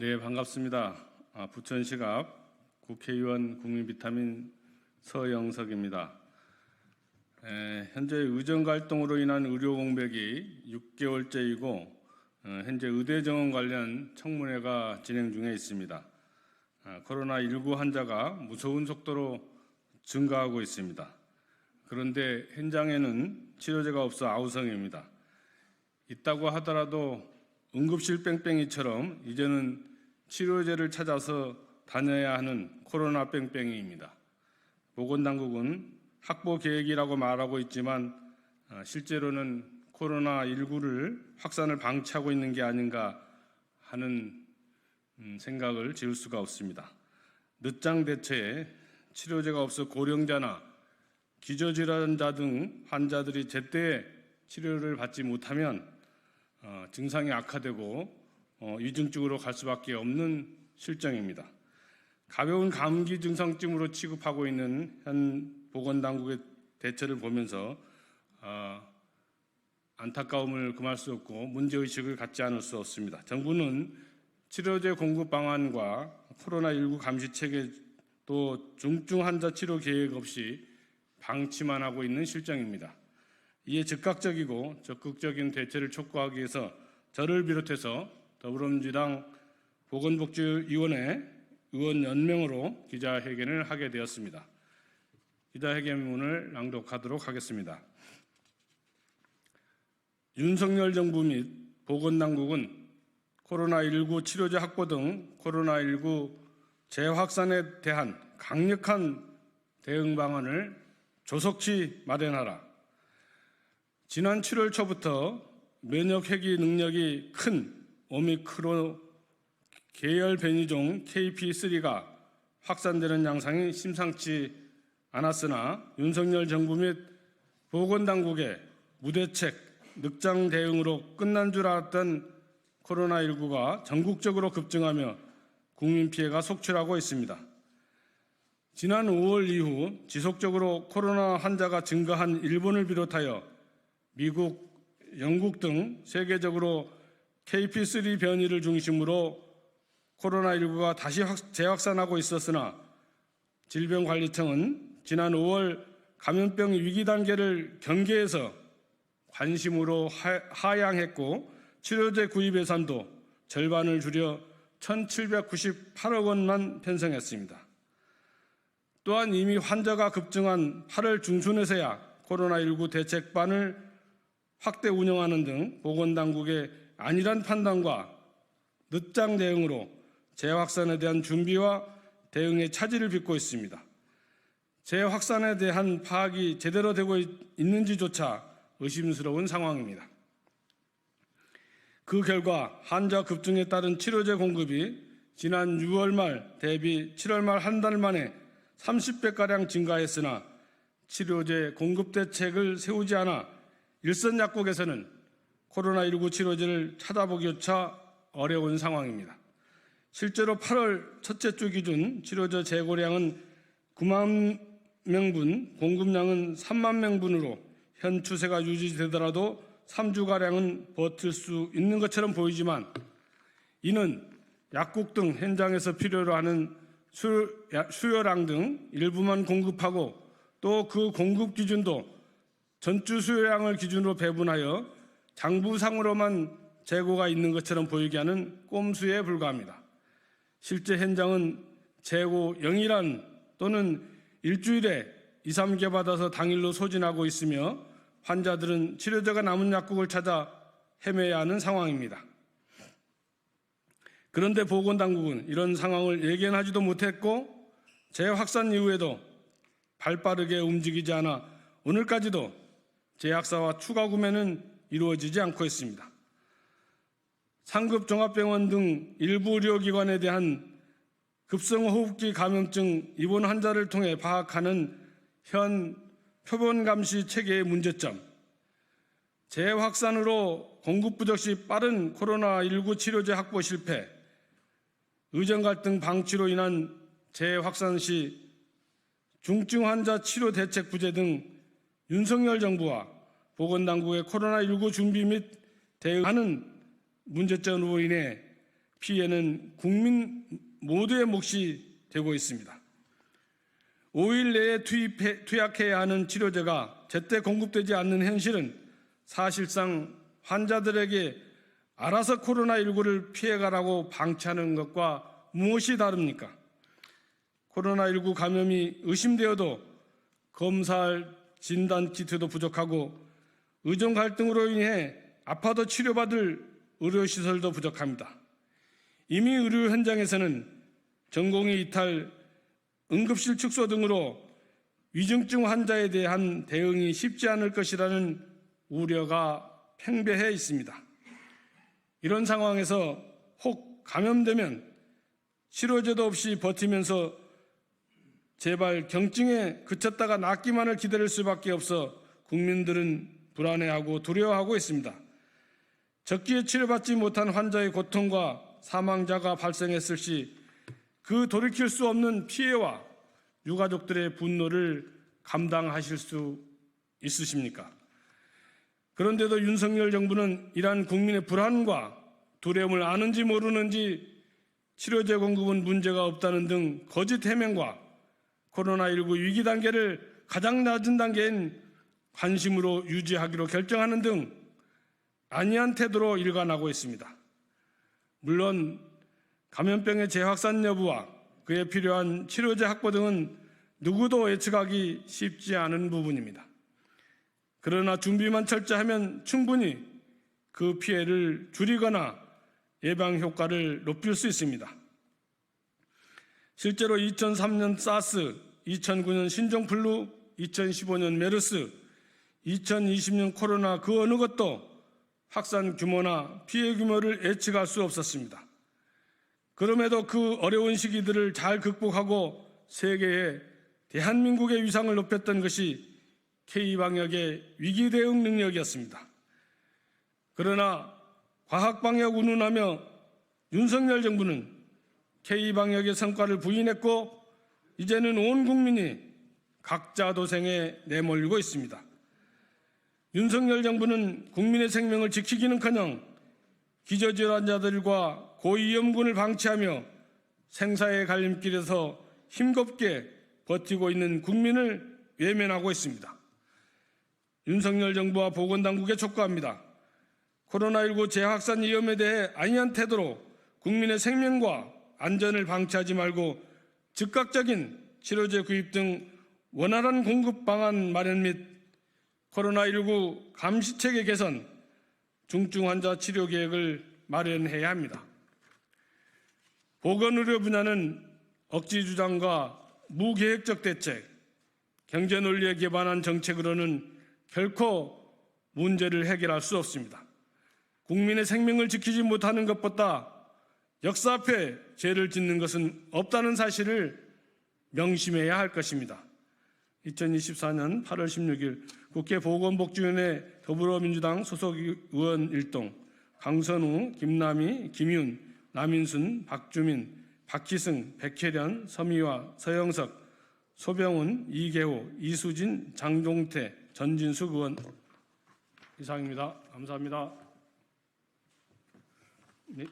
네, 반갑습니다. 부천시갑 국회의원 국민비타민 서영석입니다. 현재 의정갈등으로 인한 의료 공백이 6개월째이고 현재 의대 정원 관련 청문회가 진행 중에 있습니다. 코로나19 환자가 무서운 속도로 증가하고 있습니다. 그런데 현장에는 치료제가 없어 아우성입니다. 있다고 하더라도 응급실 뺑뺑이처럼 이제는 치료제를 찾아서 다녀야 하는 코로나 뺑뺑이입니다. 보건당국은 확보 계획이라고 말하고 있지만 실제로는 코로나19를 확산을 방치하고 있는 게 아닌가 하는 생각을 지울 수가 없습니다. 늦장 대처에 치료제가 없어 고령자나 기저질환자 등 환자들이 제때 치료를 받지 못하면 증상이 악화되고 위중증으로 갈 수밖에 없는 실정입니다. 가벼운 감기 증상쯤으로 취급하고 있는 현 보건당국의 대처를 보면서 안타까움을 금할 수 없고 문제의식을 갖지 않을 수 없습니다. 정부는 치료제 공급 방안과 코로나19 감시체계 또 중증 환자 치료 계획 없이 방치만 하고 있는 실정입니다. 이에 즉각적이고 적극적인 대처를 촉구하기 위해서 저를 비롯해서 더불어민주당 보건복지위원회 의원 연명으로 기자회견을 하게 되었습니다. 기자회견문을 낭독하도록 하겠습니다. 윤석열 정부 및 보건당국은 코로나19 치료제 확보 등 코로나19 재확산에 대한 강력한 대응 방안을 조속히 마련하라. 지난 7월 초부터 면역 회귀 능력이 큰 오미크론 계열 변이종 KP3가 확산되는 양상이 심상치 않았으나 윤석열 정부 및 보건당국의 무대책, 늑장 대응으로 끝난 줄 알았던 코로나19가 전국적으로 급증하며 국민 피해가 속출하고 있습니다. 지난 5월 이후 지속적으로 코로나 환자가 증가한 일본을 비롯하여 미국, 영국 등 세계적으로 KP3 변이를 중심으로 코로나19가 다시 재확산하고 있었으나 질병관리청은 지난 5월 감염병 위기 단계를 경계해서 관심으로 하향했고 치료제 구입 예산도 절반을 줄여 1,798억 원만 편성했습니다. 또한 이미 환자가 급증한 8월 중순에서야 코로나19 대책반을 확대 운영하는 등 보건당국의 안일한 판단과 늦장 대응으로 재확산에 대한 준비와 대응의 차질을 빚고 있습니다. 재확산에 대한 파악이 제대로 되고 있는지조차 의심스러운 상황입니다. 그 결과 환자 급증에 따른 치료제 공급이 지난 6월 말 대비 7월 말 한 달 만에 30배가량 증가했으나 치료제 공급 대책을 세우지 않아 일선 약국에서는 코로나19 치료제를 찾아보기조차 어려운 상황입니다. 실제로 8월 첫째 주 기준 치료제 재고량은 9만 명분, 공급량은 3만 명분으로 현 추세가 유지되더라도 3주가량은 버틸 수 있는 것처럼 보이지만 이는 약국 등 현장에서 필요로 하는 수요량 등 일부만 공급하고 또 그 공급 기준도 전주 수요량을 기준으로 배분하여 장부상으로만 재고가 있는 것처럼 보이게 하는 꼼수에 불과합니다. 실제 현장은 재고 0이란 또는 일주일에 2, 3개 받아서 당일로 소진하고 있으며 환자들은 치료제가 남은 약국을 찾아 헤매야 하는 상황입니다. 그런데 보건당국은 이런 상황을 예견하지도 못했고 재확산 이후에도 발빠르게 움직이지 않아 오늘까지도 제약사와 추가 구매는 이루어지지 않고 있습니다. 상급 종합병원 등 일부 의료기관에 대한 급성호흡기 감염증 입원 환자를 통해 파악하는 현 표본감시 체계의 문제점, 재확산으로 공급 부족 시 빠른 코로나19 치료제 확보 실패, 의정 갈등 방치로 인한 재확산 시 중증 환자 치료 대책 부재 등 윤석열 정부와 보건당국의 코로나19 준비 및 대응하는 문제점으로 인해 피해는 국민 모두의 몫이 되고 있습니다. 5일 내에 투약해야 하는 치료제가 제때 공급되지 않는 현실은 사실상 환자들에게 알아서 코로나19를 피해가라고 방치하는 것과 무엇이 다릅니까? 코로나19 감염이 의심되어도 검사할 진단키트도 부족하고 의존 갈등으로 인해 아파도 치료받을 의료시설도 부족합니다. 이미 의료 현장에서는 전공의 이탈, 응급실 축소 등으로 위중증 환자에 대한 대응이 쉽지 않을 것이라는 우려가 팽배해 있습니다. 이런 상황에서 혹 감염되면 치료제도 없이 버티면서 제발 경증에 그쳤다가 낫기만을 기다릴 수밖에 없어 국민들은 불안해하고 두려워하고 있습니다. 적기에 치료받지 못한 환자의 고통과 사망자가 발생했을 시 그 돌이킬 수 없는 피해와 유가족들의 분노를 감당하실 수 있으십니까? 그런데도 윤석열 정부는 이러한 국민의 불안과 두려움을 아는지 모르는지 치료제 공급은 문제가 없다는 등 거짓 해명과 코로나19 위기 단계를 가장 낮은 단계인 관심으로 유지하기로 결정하는 등 안이한 태도로 일관하고 있습니다. 물론 감염병의 재확산 여부와 그에 필요한 치료제 확보 등은 누구도 예측하기 쉽지 않은 부분입니다. 그러나 준비만 철저하면 충분히 그 피해를 줄이거나 예방 효과를 높일 수 있습니다. 실제로 2003년 사스, 2009년 신종플루, 2015년 메르스, 2020년 코로나 그 어느 것도 확산 규모나 피해 규모를 예측할 수 없었습니다. 그럼에도 그 어려운 시기들을 잘 극복하고 세계에 대한민국의 위상을 높였던 것이 K방역의 위기 대응 능력이었습니다. 그러나 과학방역 운운하며 윤석열 정부는 K방역의 성과를 부인했고 이제는 온 국민이 각자 도생에 내몰리고 있습니다. 윤석열 정부는 국민의 생명을 지키기는커녕 기저질환자들과 고위험군을 방치하며 생사의 갈림길에서 힘겹게 버티고 있는 국민을 외면하고 있습니다. 윤석열 정부와 보건당국에 촉구합니다. 코로나19 재확산 위험에 대해 안이한 태도로 국민의 생명과 안전을 방치하지 말고 즉각적인 치료제 구입 등 원활한 공급 방안 마련 및 코로나19 감시체계 개선, 중증 환자 치료 계획을 마련해야 합니다. 보건의료 분야는 억지 주장과 무계획적 대책, 경제 논리에 기반한 정책으로는 결코 문제를 해결할 수 없습니다. 국민의 생명을 지키지 못하는 것보다 역사 앞에 죄를 짓는 것은 없다는 사실을 명심해야 할 것입니다. 2024년 8월 16일 국회 보건복지위원회 더불어민주당 소속 의원 일동 강선우, 김남희, 김윤, 남인순, 박주민, 박희승, 백혜련, 서미화, 서영석, 소병훈, 이계호, 이수진, 장종태, 전진숙 의원 이상입니다. 감사합니다. 네.